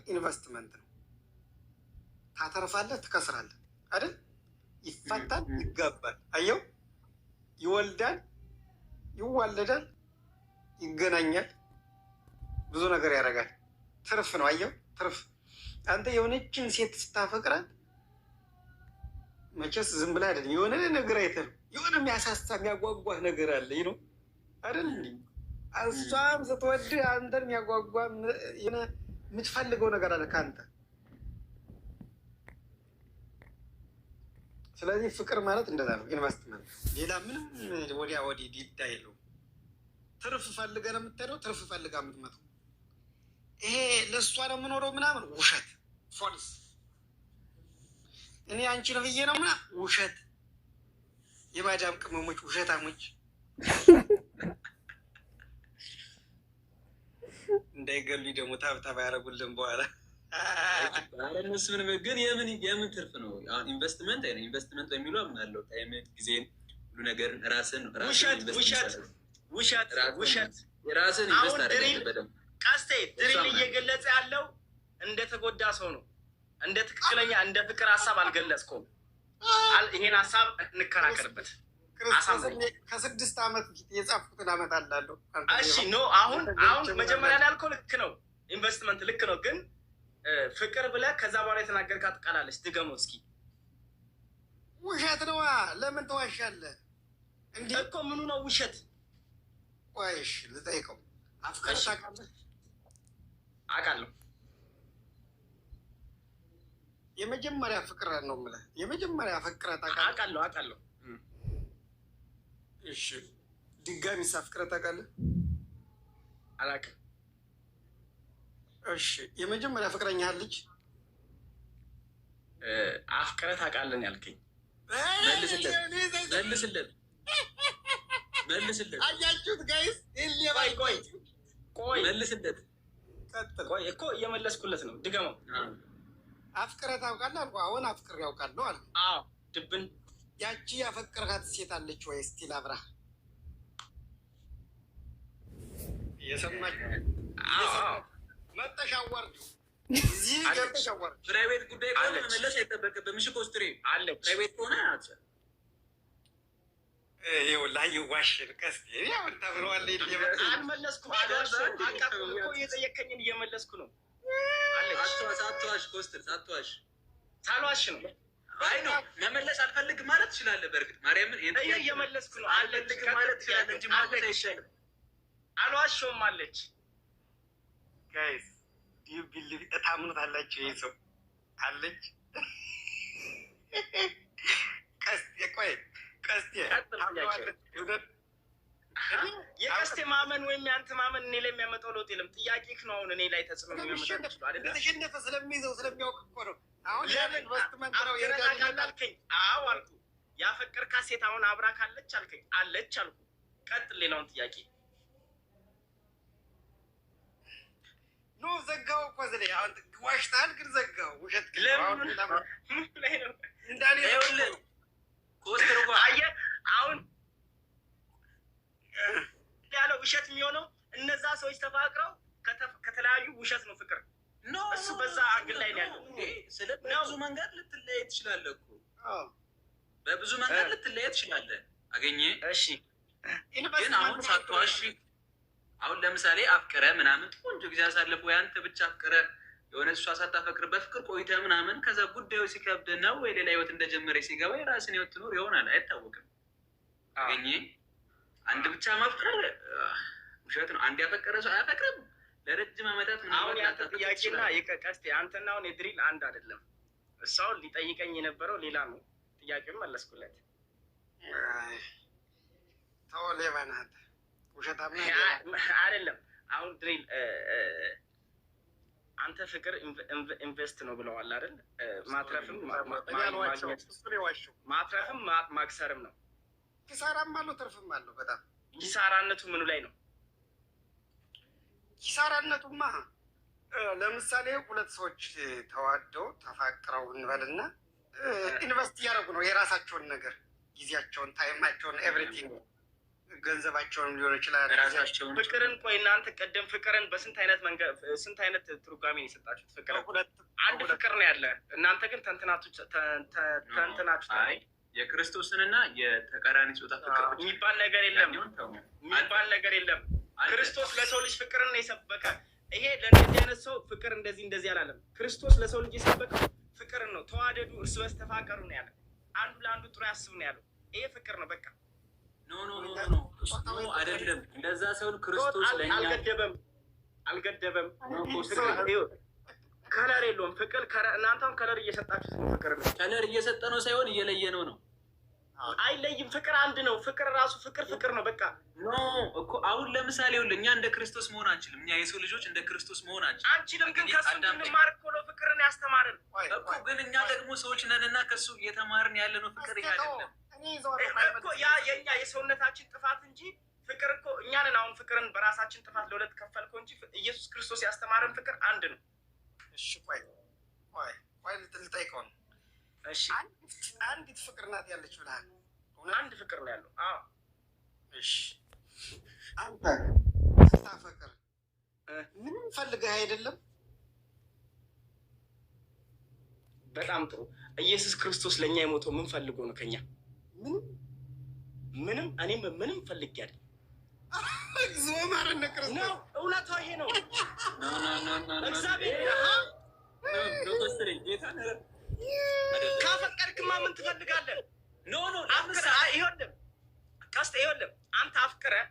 ኢንቨስትመንት ነው። ታተርፋለህ፣ ትከስራለህ አይደል? ይፋታል፣ ይጋባል፣ አየው፣ ይወልዳል፣ ይዋለዳል፣ ይገናኛል፣ ብዙ ነገር ያደርጋል። ትርፍ ነው፣ አየው፣ ትርፍ። አንተ የሆነችን ሴት ስታፈቅራት መቼስ ዝም ብላ አይደለም፣ የሆነ ነገር አይተህ የሆነ የሚያሳሳ የሚያጓጓህ ነገር አለ ነው አይደል? እሷም ስትወድህ አንተን የሚያጓጓ የምትፈልገው ነገር አለ ከአንተ። ስለዚህ ፍቅር ማለት እንደዛ ነው፣ ኢንቨስትመንት። ሌላ ምንም ወዲያ ወዲህ ዲዳ የለውም። ትርፍ ፈልገህ ነው የምትሄደው፣ ትርፍ ፈልገህ የምትመጣው። ይሄ ለእሷ ነው የምኖረው ምናምን ውሸት፣ ፎልስ። እኔ አንቺ ነው ብዬ ነው ምናምን ውሸት። የማዳም ቅመሞች ውሸታሞች እንዳይገሉ ደግሞ ታብታብ ያደረጉልን በኋላ እነሱ ምንም። ግን የምን ትርፍ ነው? አሁን ኢንቨስትመንት በሚሉ አምናለሁ። ታይምን፣ ጊዜን፣ ሁሉ ነገር ራስን ውሸት የራስን ኢንቨስት አደረገ በደንብ። ቀስቴ ድሪል እየገለጸ ያለው እንደተጎዳ ሰው ነው። እንደ ትክክለኛ እንደ ፍቅር ሀሳብ አልገለጽኩም። ይሄን ሀሳብ እንከራከርበት። ከ6 ዓመት የጻፍኩትን ዓመት አላለሁ። እሺ ኖ አሁን መጀመሪያ ላይ ያልከው ልክ ነው። ኢንቨስትመንት ልክ ነው። ግን ፍቅር ብለህ ከዛ በኋላ የተናገርካት ቃላለች። ድገመው እስኪ። ውሸት ነዋ። ለምን ተዋሻለህ? እንዲህ እኮ ምኑ ነው ውሸት? ቆይሽ ልጠይቀው። አፍቅረህ ታውቃለህ? አውቃለሁ። የመጀመሪያ ፍቅር ነው የምልህ። የመጀመሪያ ፍቅረህ ታውቃለህ? አውቃለሁ። እሺ ድጋሚ ሳፍቅረህ ታውቃለህ? አላውቅም። እሺ የመጀመሪያ ፍቅረኛ አለች? አፍቅረህ ታውቃለህ ያልከኝ? መልስለት። አያችሁት ጋይስ? ቆይ መልስለት። ቆይ እኮ እየመለስኩለት ነው። ድገመው። አፍቅረህ ታውቃለህ አልኩህ። አሁን አፍቅሬ ያውቃለሁ አልኩህ። አዎ ድብን። ያቺ ያፈቀርካት ሴት አለች ወይ? እስቲ ላብራህ። የሰማች መጠሽ አዋርድ እዚህ ገብተሽ አዋርድ። ፕራይቬት ጉዳይ ከሆነ መመለስ አይጠበቅብህም። እሺ ኮስትሬ አለ ፕራይቬት ከሆነ ይኸውልህ ዋሽን ቀስ ተብለዋል። አልመለስኩም። እኮ እየጠየከኝን እየመለስኩ ነው። ሳትዋሽ ኮስትር ሳትዋሽ። ሳልዋሽ ነው። አይ ነው መመለስ አልፈልግም ማለት ትችላለህ። በእርግጥ ማርያምን እየመለስኩ ነው። አልፈልግም ማለት ትችላለህ እንጂ ማለት አይሻልም። አልዋሸሁም አለች። ጋይስ ቢልቪ ታምኑታላችሁ? ይህ ሰው አለች። የቀስቴ ማመን ወይም የአንተ ማመን እኔ ላይ የሚያመጣው ለውጥ የለም። ጥያቄህ ነው አሁን እኔ ላይ ተጽዕኖ የሚያመጣ ተሸነፈ ስለሚይዘው ስለሚያውቅ እኮ ነው። አሁን አልከኝ። አዎ አልኩ። ያፈቀርካት ሴት አሁን አብራ ካለች አልከኝ። አለች አልኩ። ቀጥል ሌላውን ጥያቄ። ኖ ዘጋው እኮ ዝሌ አሁን ዋሽታል፣ ግን ዘጋው። ውሸት እንዳለ አየህ አሁን ያለው ውሸት የሚሆነው እነዛ ሰዎች ተፋቅረው ከተለያዩ ውሸት ነው ፍቅር። እሱ በዛ አንግል ላይ ነው ያለው። በብዙ መንገድ ልትለያይ ትችላለህ እኮ በብዙ መንገድ ልትለያይ ትችላለህ። አገኘ እሺ። ግን አሁን ሳትዋሽ አሁን ለምሳሌ አፍቅረ ምናምን ቆንጆ ጊዜ አሳልፎ ያንተ ብቻ አፍቅረ የሆነ እሷ ሳታፈቅር በፍቅር ቆይተ ምናምን ከዛ ጉዳዩ ሲከብድ ነው ወይ ሌላ ህይወት እንደጀመረ ሲገባ የራስን ህይወት ትኖር ይሆናል። አይታወቅም። አገኘ አንድ ብቻ ማፍቀር ውሸት ነው። አንድ ያፈቀረ ሰው አያፈቅርም ለረጅም ዓመታት። አሁን ያንተ ጥያቄና የቀስቴ አንተና አሁን የድሪል አንድ አይደለም። እሷውን ሊጠይቀኝ የነበረው ሌላ ነው። ጥያቄውን መለስኩለት። ተው ሌባ ነህ አንተ። ውሸታም አይደለም። አሁን ድሪል አንተ ፍቅር ኢንቨስት ነው ብለዋል አይደል? ማትረፍም ማትረፍም ማክሰርም ነው። ኪሳራም አለው ትርፍም አለው። በጣም ኪሳራነቱ ምኑ ላይ ነው? ኪሳራነቱማ ለምሳሌ ሁለት ሰዎች ተዋደው ተፋቅረው እንበልና ኢንቨስት እያደረጉ ነው የራሳቸውን ነገር፣ ጊዜያቸውን፣ ታይማቸውን፣ ኤቭሪቲንግ ገንዘባቸውን ሊሆን ይችላል ራሳቸውን። ፍቅርን ቆይ እናንተ ቀደም ፍቅርን በስንት አይነት መንገድ ስንት አይነት ትርጓሜ ነው የሰጣችሁት? ፍቅር አንድ ፍቅር ነው ያለ። እናንተ ግን ተንትናችሁ አይ የክርስቶስንና የተቃራኒ ጾታ ፍቅር የሚባል ነገር የለም፣ የሚባል ነገር የለም። ክርስቶስ ለሰው ልጅ ፍቅርን ነው የሰበከ። ይሄ ለእንደዚህ አይነት ሰው ፍቅር እንደዚህ አላለም። ክርስቶስ ለሰው ልጅ የሰበከው ፍቅርን ነው። ተዋደዱ፣ እርስ በርስ ተፋቀሩ ነው ያለ። አንዱ ለአንዱ ጥሩ ያስብ ነው ያለው። ይሄ ፍቅር ነው በቃ። ኖ አይደለም፣ እንደዛ ሳይሆን ክርስቶስ ለኛ አልገደበም። ከለር የለውም ፍቅር። እናንተም ከለር እየሰጣችሁት ነው። ፍቅር ነው ከለር እየሰጠ ነው ሳይሆን እየለየ ነው። አይለይም። ፍቅር አንድ ነው። ፍቅር ራሱ ፍቅር ነው በቃ። ኖ እኮ አሁን ለምሳሌ እኛ እንደ ክርስቶስ መሆን አንችልም። እኛ የሰው ልጆች እንደ ክርስቶስ መሆን አንችልም። ግን ከሱ እንድንማር እኮ ነው ፍቅርን ያስተማርን እኮ። ግን እኛ ደግሞ ሰዎች ነንና ከሱ እየተማርን ያለ ነው። ፍቅር ይሄ አይደለም እኮ ያ የኛ የሰውነታችን ጥፋት እንጂ ፍቅር እኮ እኛንን። አሁን ፍቅርን በራሳችን ጥፋት ለሁለት ከፈልከው እንጂ ኢየሱስ ክርስቶስ ያስተማረን ፍቅር አንድ ነው። እሺ ቆይ ልጠይቀው ነው። እሺ አንዲት ፍቅር ናት ያለች ብለሃል። አንድ ፍቅር ነው ያለው። አዎ እሺ አንተ ስታፈቅር ምንም ፈልገህ አይደለም? በጣም ጥሩ። ኢየሱስ ክርስቶስ ለእኛ የሞተው ምን ፈልጎ ነው? ከኛ ምንም እኔም ምንም ፈልጌ አይደል። እግዚኦ ማረነ ክርስቶስ። እውነቷ ይሄ ነው። እግዚአብሔር ካፈቀርክማ ምን ትፈልጋለህ? ይኸውልህ አንተ አፍቅረህ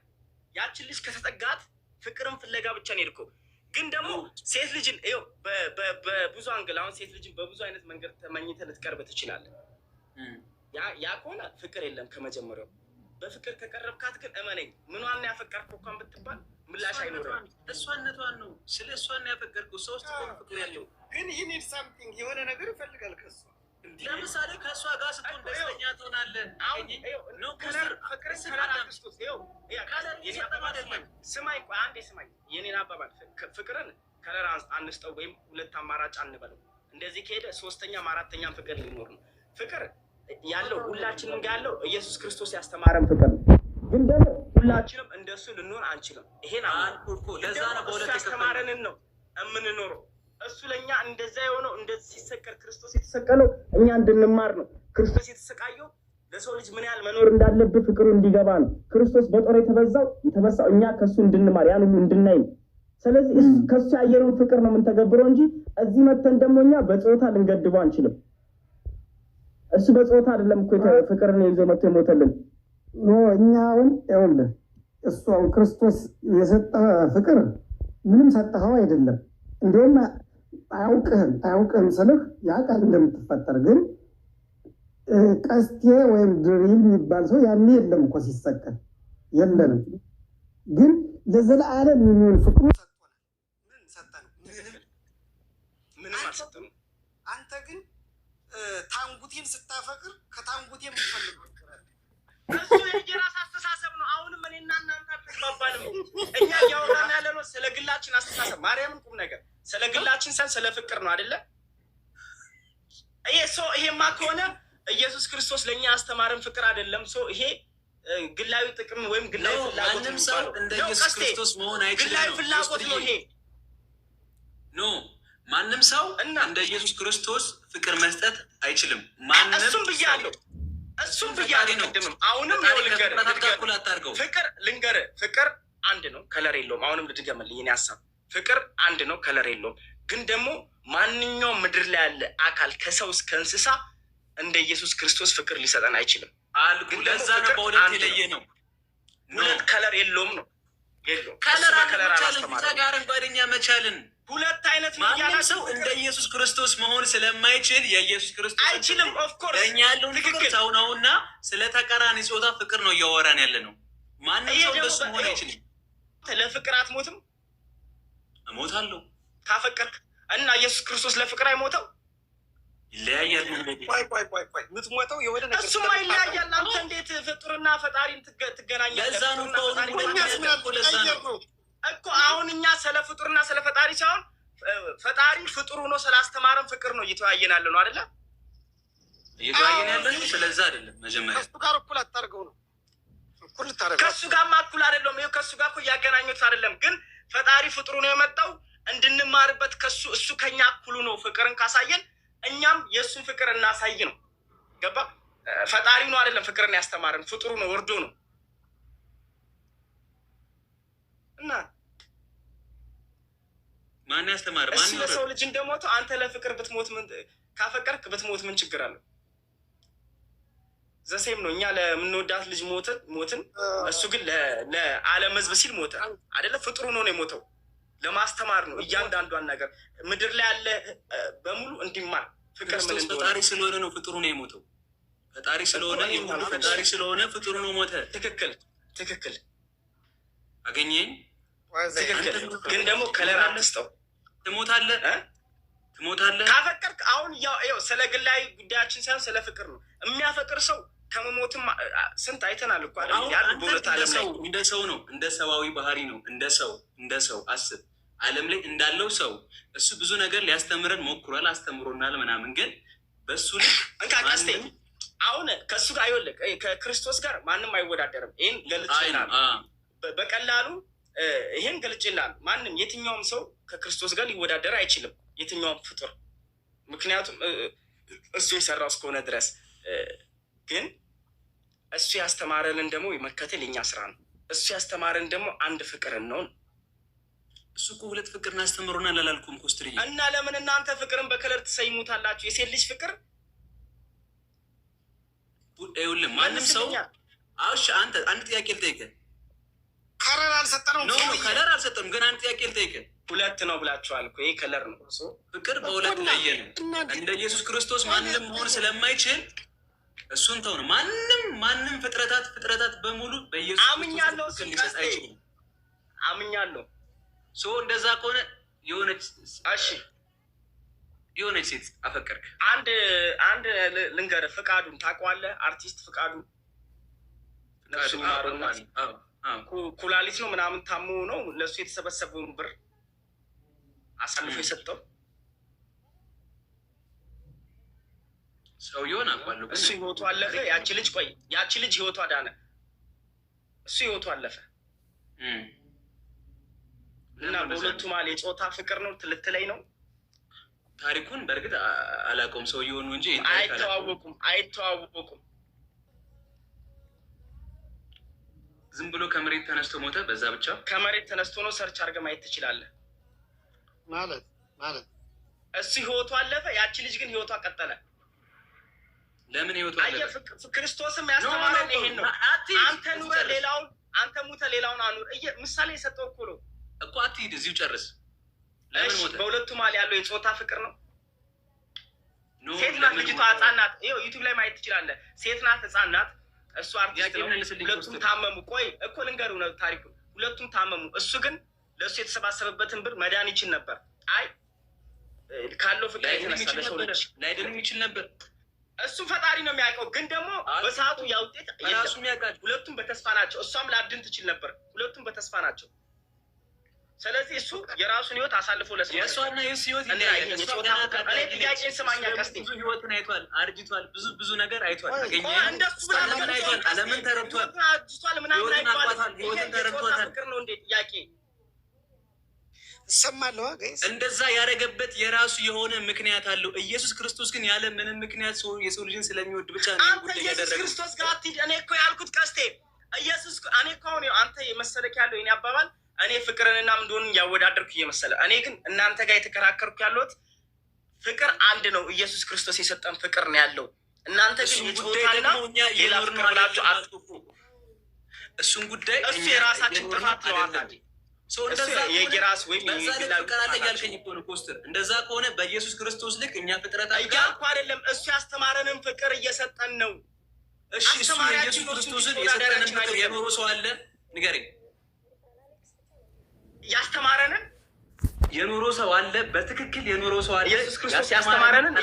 ያችን ልጅ ከተጠጋት ፍቅርን ፍለጋ ብቻ ነው የሄድከው። ግን ደግሞ ሴት ልጅን ይኸው በብዙ አንግል አሁን ሴት ልጅን በብዙ አይነት መንገድ ተመኝተህ ልትቀርብ ትችላለህ። ያ ከሆነ ፍቅር የለም ከመጀመሪያው። በፍቅር ከቀረብካት ግን እመነኝ ምኗን ነው ያፈቀርከው እንኳን ብትባል ምላሽ አይኖርም። እሷነቷን ነው ስለ እሷን ነው ያፈቀርከው። ሰው ውስጥ ነው ፍቅር ያለው። ግን ይህ ኒድ ሳምቲንግ የሆነ ነገር ይፈልጋል ከእሷ። ለምሳሌ ከእሷ ጋር ስትሆን ደስተኛ ትሆናለህ። ስማኝ ቆይ አንዴ ስማኝ፣ የኔን አባባል ፍቅርን ከለር አንስጠው ወይም ሁለት አማራጭ አንበለው። እንደዚህ ከሄደ ሶስተኛም አራተኛም ፍቅር ሊኖር ነው። ፍቅር ያለው ሁላችንም ጋር ያለው ኢየሱስ ክርስቶስ ያስተማረን ፍቅር ነው። ግን ደግሞ ሁላችንም እንደሱ ልንሆን አንችልም። ይሄን ለዛ ነው በሁለት ያስተማረንን ነው የምንኖረው። እሱ ለእኛ እንደዛ የሆነው እንደዚህ ሲሰቀል ክርስቶስ የተሰቀለው እኛ እንድንማር ነው። ክርስቶስ የተሰቃየው ለሰው ልጅ ምን ያህል መኖር እንዳለብህ ፍቅሩ እንዲገባ ነው። ክርስቶስ በጦር የተበሳው እኛ ከሱ እንድንማር ያን ሁሉ እንድናይ ነው። ስለዚህ ከሱ ያየነውን ፍቅር ነው የምንተገብረው እንጂ እዚህ መተን ደግሞ እኛ በጾታ ልንገድበው አንችልም። እሱ በጾታ አይደለም እኮ ፍቅርን ይዞ መጥቶ የሞተልን። እኛ አሁን ይኸውልህ እሱ አሁን ክርስቶስ የሰጠህ ፍቅር ምንም ሰጠኸው አይደለም። እንዲሁም አያውቅህም ስልህ ያውቃል እንደምትፈጠር። ግን ቀስቴ ወይም ድሪል የሚባል ሰው ያኔ የለም እኮ ሲሰቀል የለንም። ግን ለዘለዓለም የሚሆን ፍቅሩ አንተ ግን ታንጉቴን ስታፈቅር ከታንጉቴ የምትፈልገው እሱ የራስ አስተሳሰብ ነው። አሁንም እኔና እናንተ አትግባባንም። እኛ እያወራን ያለ ነው ስለ ግላችን አስተሳሰብ። ማርያምን ቁም ነገር ስለ ግላችን ሰን ስለ ፍቅር ነው አይደለ? ይሄማ ከሆነ ኢየሱስ ክርስቶስ ለእኛ ያስተማረን ፍቅር አይደለም። ይሄ ግላዊ ጥቅም ወይም ግላዊ ፍላጎት ማንም ሰው እንደ ኢየሱስ ክርስቶስ መሆን አይችልም። ግላዊ ፍላጎት ነው ይሄ። ማንም ሰው እንደ ኢየሱስ ክርስቶስ ፍቅር መስጠት አይችልም። እሱም ብያለሁ። ቅድምም አሁንም ፍቅር አንድ ነው፣ ከለር የለውም። አሁንም ልድገምልኝ የእኔ ሀሳብ ፍቅር አንድ ነው፣ ከለር የለውም። ግን ደግሞ ማንኛውም ምድር ላይ ያለ አካል ከሰው እስከ እንስሳ እንደ ኢየሱስ ክርስቶስ ፍቅር ሊሰጠን አይችልም። ለዛ ነው በሁለት የለየ ነው። ሁለት ከለር የለውም ነው የለውም። ከለር አረንጓዴኛ መቻልን ሁለት አይነት ማንም ሰው እንደ ኢየሱስ ክርስቶስ መሆን ስለማይችል የኢየሱስ ክርስቶስ አይችልም። ኦፍኮርስ ለእኛ ያለውን ፍቅር ሰው ነውና ስለ ተቃራኒ ጾታ ፍቅር ነው እያወራን ያለ ነው። ማንም ሰው እንደሱ መሆን አይችልም። ለፍቅር አትሞትም? እሞታለሁ ካፈቀርክ እና ኢየሱስ ክርስቶስ ለፍቅር አይሞተው? ይለያያል። ቆይ የምትሞተው የሆነ ነገር እሱማ ይለያያል። አንተ እንዴት ፍጡርና ፈጣሪን ትገናኛለህ? ለዛ ነው እኮ አሁን እኛ ስለ ፍጡርና ስለ ፈጣሪ ሳይሆን ፈጣሪ ፍጡር ሆኖ ስላስተማረን ፍቅር ነው እየተወያየን ያለ ነው አይደለ? እየተወያየን ያለ ነው። ስለዛ አይደለም መጀመሪያ ከሱ ጋር እኩል አታርገው ነው ከሱ ጋር እኩል አይደለም። ይኸው ከሱ ጋር እኮ እያገናኙት አይደለም። ግን ፈጣሪ ፍጥሩ ነው የመጣው እንድንማርበት ከሱ እሱ ከኛ እኩሉ ነው። ፍቅርን ካሳየን እኛም የእሱን ፍቅር እናሳይ ነው። ገባ? ፈጣሪው ነው አይደለም ፍቅርን ያስተማረን፣ ፍጥሩ ነው፣ ወርዶ ነው። እና ማን ያስተማረ? እሱ ለሰው ልጅ እንደሞተው አንተ ለፍቅር ብትሞት ምን ካፈቀርክ ብትሞት ምን ችግር አለው? ዘሴም ነው። እኛ ለምንወዳት ልጅ ሞትን፣ እሱ ግን ለዓለም ሕዝብ ሲል ሞተ አይደለ? ፍጥሩ ነው የሞተው ለማስተማር ነው። እያንዳንዷን ነገር ምድር ላይ ያለ በሙሉ እንዲማር ፍቅር ምን እንደሆነ ፈጣሪ ስለሆነ ነው ፍጥሩ ነው የሞተው። ፈጣሪ ስለሆነ ፈጣሪ ስለሆነ ፍጥሩ ነው ሞተ። ትክክል አገኘኝ። ትክክል። ግን ደግሞ ከለር አትስጠው። ትሞታለህ ካፈቀርክ። አሁን ያው ስለ ግላዊ ጉዳያችን ሳይሆን ስለ ፍቅር ነው። የሚያፈቅር ሰው ከመሞትም ስንት አይተናል እኮ እንደ ሰው ነው፣ እንደ ሰዋዊ ባህሪ ነው። እንደ ሰው አስብ። ዓለም ላይ እንዳለው ሰው እሱ ብዙ ነገር ሊያስተምረን ሞክሯል፣ አስተምሮናል ምናምን። ግን በሱ ልክ እንቃቀስቴ አሁን ከእሱ ጋር አይወልቅ ከክርስቶስ ጋር ማንም አይወዳደርም። ይህን ገልጭላል በቀላሉ ይህን ገልጭላል። ማንም የትኛውም ሰው ከክርስቶስ ጋር ሊወዳደር አይችልም፣ የትኛውም ፍጡር። ምክንያቱም እሱ የሰራው እስከሆነ ድረስ። ግን እሱ ያስተማረንን ደግሞ መከተል የኛ ስራ ነው። እሱ ያስተማረን ደግሞ አንድ ፍቅርን ነው። እሱ እኮ ሁለት ፍቅርን አስተምሮናል አላልኩም? ኮስትሪ እና ለምን እናንተ ፍቅርን በከለር ትሰይሙታላችሁ? የሴት ልጅ ፍቅር ይኸውልህ፣ ማንም ሰው አውሽ አንተ አንድ ጥያቄ ልጠይቅህ። ከለር አልሰጠነውም። ከለር አልሰጠንም፣ ግን አንድ ጥያቄ ልጠይቅህ። ሁለት ነው ብላችኋል እኮ። ይሄ ከለር ነው። ፍቅር በሁለት ለየ ነው። እንደ ኢየሱስ ክርስቶስ ማንም መሆን ስለማይችል እሱን ተው ነው። ማንም ፍጥረታት በሙሉ በኢየሱስ አምኛለሁ አምኛለሁ። እንደዛ ከሆነ የሆነች ሴት አፈቀርክ። አንድ ልንገርህ፣ ፍቃዱን ታውቀዋለህ? አርቲስት ፍቃዱን ኩላሊት ነው ምናምን ታሞ ነው ለእሱ የተሰበሰበውን ብር አሳልፎ የሰጠው ሰውየውን አውቃለሁ። እሱ ህይወቱ አለፈ። ያቺ ልጅ ህይወቱ አዳነ። እሱ ህይወቱ አለፈ እና በሁለቱ መሀል የፆታ ፍቅር ነው ልትለኝ ነው? ታሪኩን በእርግጥ አላውቀውም ሰውየውን እንጂ አይተዋወቁም። ዝም ብሎ ከመሬት ተነስቶ ሞተ። በዛ ብቻ ከመሬት ተነስቶ ነው። ሰርች አድርገህ ማየት ትችላለህ። ማለት እሱ ህይወቱ አለፈ። ያቺ ልጅ ግን ህይወቷ ቀጠለ። ለምን ህይወቱ አለፈ? ክርስቶስም ያስተማረን ይሄን ነው። አንተ ኑረ ሌላውን፣ አንተ ሙተ ሌላውን አኑር። ምሳሌ የሰጠው እኮ ነው እኮ። አትሂድ፣ እዚሁ ጨርስ። ለምን ሞተ? በሁለቱ መሀል ያለው የፆታ ፍቅር ነው። ሴት ናት ልጅቷ፣ ህፃን ናት። ይኸው ዩቱብ ላይ ማየት ትችላለህ። ሴት ናት፣ ህፃን ናት። እሱ አርቲስት ነው። ሁለቱም ታመሙ። ቆይ እኮ ልንገርህ ነው ታሪኩ። ሁለቱም ታመሙ። እሱ ግን ለእሱ የተሰባሰበበትን ብር መዳን ይችል ነበር። አይ ካለው ፍቅር የተነሳ ለሰው ልጅ ላይድንም ይችል ነበር። እሱም ፈጣሪ ነው የሚያውቀው። ግን ደግሞ በሰዓቱ ያውጤት ሁለቱም በተስፋ ናቸው። እሷም ላድን ትችል ነበር። ሁለቱም በተስፋ ናቸው። ስለዚህ እሱ የራሱን ህይወት አሳልፎ ለሰው የእሷና የእሱ ህይወት ጥያቄን ስማኛ ቀስቴ ብዙ ህይወትን አይቷል፣ አርጅቷል፣ ብዙ ነገር አይቷል። ተገኘ ዓለምን ተረድቷል፣ አርጅቷል፣ ምናምን አይቷል። ህይወትን ተረድቷል። ፍቅር ነው እንዴ? ጥያቄ እሰማለሁ። እንደዛ ያደረገበት የራሱ የሆነ ምክንያት አለው። ኢየሱስ ክርስቶስ ግን ያለ ምንም ምክንያት የሰው ልጅን ስለሚወድ ብቻ ነው። አንተ ኢየሱስ ክርስቶስ ጋር አትሂድ። እኔ እኮ ያልኩት ቀስቴ ኢየሱስ እኔ እኮ አሁን አንተ የመሰለክ ያለው የኔ አባባል እኔ ፍቅርንና ምንድን ያወዳደርኩ እየመሰለ እኔ ግን እናንተ ጋር የተከራከርኩ ያለሁት ፍቅር አንድ ነው። ኢየሱስ ክርስቶስ የሰጠን ፍቅር ነው ያለው። እናንተ ግን የጾታና ሌላ ፍቅር ብላችሁ አትቁ። እሱን ጉዳይ እሱ የራሳችን ጥፋት ነው። አንተ የራስ ወይም እንደዛ ከሆነ በኢየሱስ ክርስቶስ ልክ እኛ ፍጥረት እያልኩ አይደለም። እሱ ያስተማረንን ፍቅር እየሰጠን ነው። እሺ እሱ የኢየሱስ ክርስቶስን የሰጠንን ፍቅር የኖረ ሰው አለ? ንገረኝ። ያስተማረንን የኖረ ሰው አለ? በትክክል የኖረ ሰው አለ? ኢየሱስ ክርስቶስ ያስተማረንን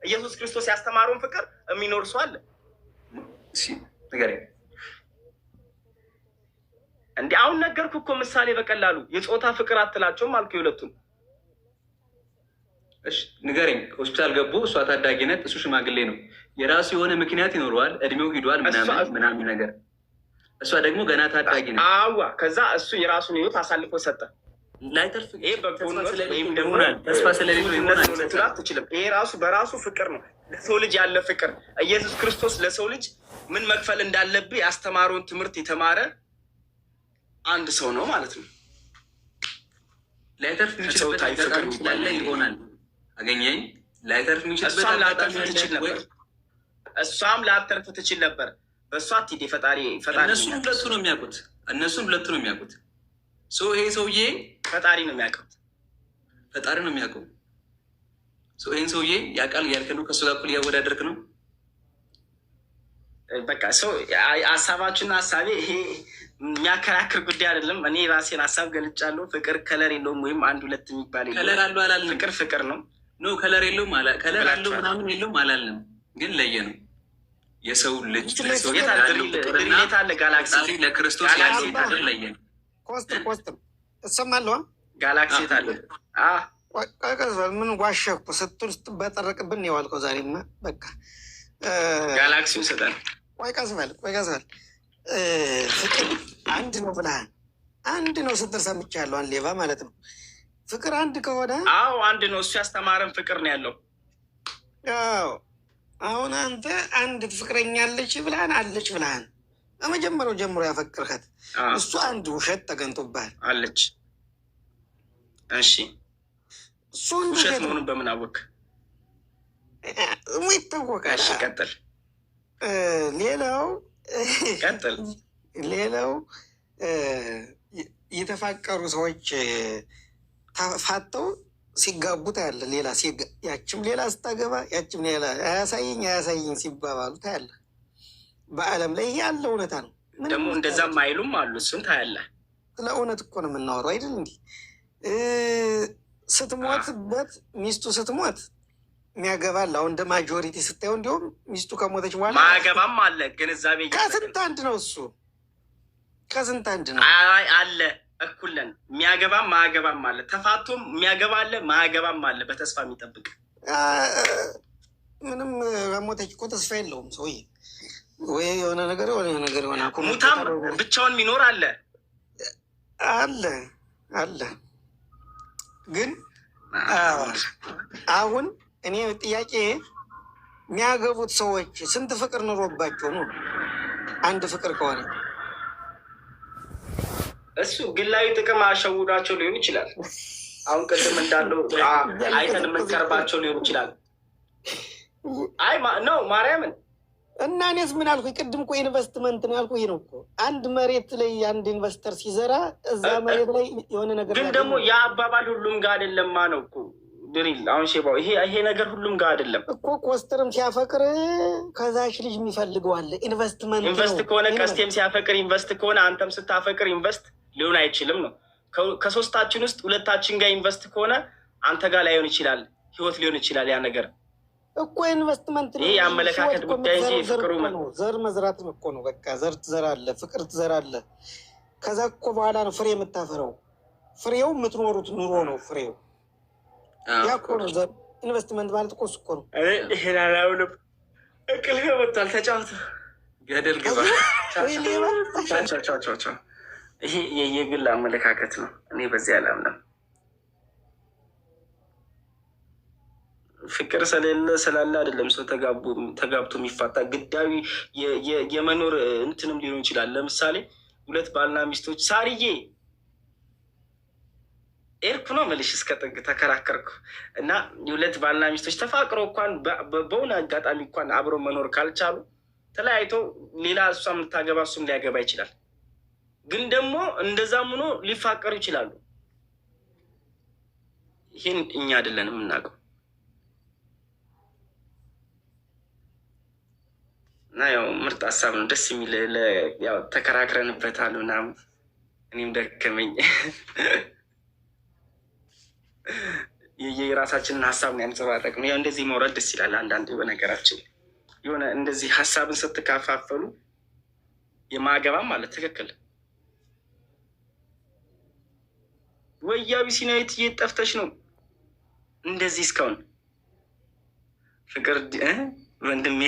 ኢየሱስ ክርስቶስ ያስተማረውን ፍቅር የሚኖር ሰው አለ? እሺ ንገረኝ። እንዴ አሁን ነገርኩ እኮ ምሳሌ በቀላሉ የፆታ ፍቅር አትላቸውም አልኩ። የሁለቱም እሺ ንገረኝ። ሆስፒታል ገቡ፣ እሷ ታዳጊ ናት፣ እሱ ሽማግሌ ነው። የራሱ የሆነ ምክንያት ይኖረዋል። እድሜው ሂዷል ምናምን ነገር፣ እሷ ደግሞ ገና ታዳጊ ናት። አዋ ከዛ እሱ የራሱን ህይወት አሳልፎ ሰጠ። ላይተርፍ ተስፋ ስለሌለው ይሆናል አትችልም። ይሄ ራሱ በራሱ ፍቅር ነው፣ ለሰው ልጅ ያለ ፍቅር። ኢየሱስ ክርስቶስ ለሰው ልጅ ምን መክፈል እንዳለብህ ያስተማረውን ትምህርት የተማረ አንድ ሰው ነው ማለት ነው። ላይተርፍ የሚችልበት አጋጣሚ ስላለ ይሆናል። አገኘኝ። ላይተርፍ የሚችልበት እሷም ላተርፍ ትችል ነበር። በእሷ ትሄድ ፈጣሪ እነሱን ሁለቱ ነው የሚያውቁት። ይሄ ሰውዬ ፈጣሪ ነው የሚያውቀው። ፈጣሪ ነው የሚያውቀው። ይህን ሰውዬ ያውቃል እያልክ ነው? ከእሱ ጋር እኩል እያወዳደርክ ነው? በቃ ሰው ሀሳባችሁና ሀሳቤ ይሄ የሚያከራክር ጉዳይ አይደለም። እኔ ራሴን ሀሳብ ገልጫለሁ። ፍቅር ከለር የለውም ወይም አንድ ሁለት የሚባል ከለር አለው አላልንም። ፍቅር ፍቅር ነው። ኖ ከለር የለውም ከለር አለው ምናምን የለውም አላልንም። ግን ለየ ነው የሰው ልጅ ድሪሌት አለ ጋላክሲ ለክርስቶስ ያለ ለየ ነው። ኮስትር እሰማለሁ። ጋላክሲ አለ ምን ዋሸኩ ስትል ስትበጠረቅብን የዋልከው ዛሬማ በቃ ጋላክሲው ይሰጣል። ቆይ ቀስ በል ፍቅር አንድ ነው ብለሃል። አንድ ነው ስትል ሰምቻለሁ። አንድ ሌባ ማለት ነው። ፍቅር አንድ ከሆነ አዎ አንድ ነው። እሱ ያስተማረን ፍቅር ነው ያለው። አዎ አሁን አንተ አንድ ፍቅረኛ አለች ብለሃል። በመጀመሪያው ጀምሮ ያፈቅርካት እሱ አንድ ውሸት ተገንቶብሃል አለች። እሺ እሱ ውሸት መሆኑን በምን አወቅ? ይታወቃል። እሺ ቀጥል። ሌላው የተፋቀሩ ሰዎች ተፋተው ሲጋቡ ታያለህ። ያችም ሌላ ስታገባ ያችም ሌላ አያሳየኝ ሲባባሉ ታያለህ። በዓለም ላይ ያለ እውነታ ነው። ደግሞ እንደዛም አይሉም አሉ። እሱን ታያለህ። ስለ እውነት እኮ ነው የምናወራው አይደል? እንዲህ ስትሞትበት ሚስቱ ስትሞት የሚያገባል። አሁን እንደ ማጆሪቲ ስታየው እንዲሁም ሚስቱ ከሞተች በኋላ ማያገባም አለ። ግንዛቤ ከስንት አንድ ነው እሱ ከስንት አንድ ነው አለ። እኩለን የሚያገባም ማያገባም አለ። ተፋቶም የሚያገባ አለ፣ ማያገባም አለ። በተስፋ የሚጠብቅ ምንም ከሞተች እኮ ተስፋ የለውም ሰውዬ። ወይ የሆነ ነገር የሆነ ሙታም ብቻውን የሚኖር አለ ግን አሁን እኔ ጥያቄ የሚያገቡት ሰዎች ስንት ፍቅር ኑሮባቸው ነው? አንድ ፍቅር ከሆነ እሱ ግላዊ ጥቅም አሸውዷቸው ሊሆን ይችላል። አሁን ቅድም እንዳለው አይተን የምንቀርባቸው ሊሆን ይችላል። አይ ነው ማርያምን እና እኔስ ምን አልኩኝ? ቅድም እኮ ኢንቨስትመንት ነው ያልኩህ። ይሄ ነው እኮ አንድ መሬት ላይ አንድ ኢንቨስተር ሲዘራ እዛ መሬት ላይ የሆነ ነገር ግን ደግሞ የአባባል ሁሉም ጋር አይደለማ ነው እኮ ድሪል። አሁን ሼባው ይሄ ነገር ሁሉም ጋር አይደለም እኮ። ኮስተርም ሲያፈቅር ከዛች ልጅ የሚፈልገው አለ። ኢንቨስት ከሆነ ቀስቴም ሲያፈቅር ኢንቨስት ከሆነ አንተም ስታፈቅር ኢንቨስት ሊሆን አይችልም ነው። ከሶስታችን ውስጥ ሁለታችን ጋር ኢንቨስት ከሆነ አንተ ጋር ላይሆን ይችላል፣ ህይወት ሊሆን ይችላል ያ ነገር እኮ ኢንቨስትመንት ነው። ይሄ የአመለካከት ጉዳይ እንጂ ፍቅሩ ዘር መዝራት እኮ ነው። በቃ ዘር ትዘራለህ፣ ፍቅር ትዘራለህ። ከዛ እኮ በኋላ ነው ፍሬ የምታፈረው። ፍሬው የምትኖሩት ኑሮ ነው ፍሬው። ያ እኮ ነው ዘር። ኢንቨስትመንት ማለት እኮ እሱ እኮ ነው። ይሄን አላውልም። እንቅልፍ መጥቷል። ተጫወት፣ ገደል ግባ። ይሄ የግል አመለካከት ነው። እኔ በዚህ አላምንም። ፍቅር ስላለ አይደለም ሰው ተጋብቶ የሚፋታ። ግዳዊ የመኖር እንትንም ሊሆን ይችላል። ለምሳሌ ሁለት ባልና ሚስቶች ሳርዬ ኤርኩ ነው መልሽ እስከ ጥግ ተከራከርኩ እና የሁለት ባልና ሚስቶች ተፋቅሮ እንኳን በሆነ አጋጣሚ እንኳን አብሮ መኖር ካልቻሉ ተለያይቶ ሌላ እሷም ልታገባ እሱም ሊያገባ ይችላል። ግን ደግሞ እንደዛም ሆኖ ሊፋቀሩ ይችላሉ። ይህን እኛ አይደለንም የምናውቀው። እና ያው ምርጥ ሀሳብ ነው፣ ደስ የሚል ያው ተከራክረንበታል ምናምን። እኔም ደከመኝ። የራሳችንን ሀሳብ ነው ያንጸባረቅ ነው። ያው እንደዚህ መውረድ ደስ ይላል። አንዳንድ በነገራችን የሆነ እንደዚህ ሀሳብን ስትካፋፈሉ የማገባም ማለት ትክክል ወይ አቢሲናዊት እየጠፍተሽ ነው እንደዚህ እስካሁን ፍቅር ወንድሜ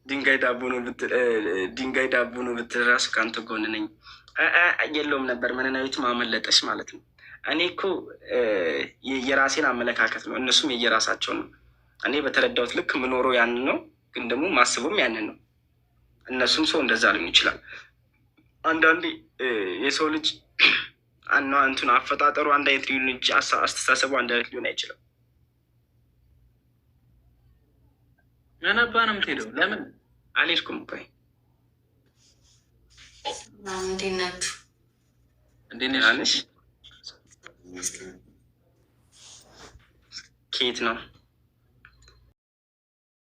ድንጋይ ዳቦ ነው ብትል ራሱ ከአንተ ጎን ነኝ። የለውም ነበር መነናዊት ማመለጠሽ ማለት ነው። እኔ እኮ የራሴን አመለካከት ነው፣ እነሱም የየራሳቸው ነው። እኔ በተረዳሁት ልክ ምኖረው ያንን ነው፣ ግን ደግሞ ማስቡም ያንን ነው። እነሱም ሰው እንደዛ ሊሆን ይችላል። አንዳንዴ የሰው ልጅ እንትን አፈጣጠሩ አንድ አይነት ሊሆን እንጂ አስተሳሰቡ አንድ አይነት ሊሆን አይችልም። ነባ ነው የምትሄደው? ለምን አልሄድኩም? ቆይ እንዴት ናችሁ? እንዴት ነሽ? ከየት ነው?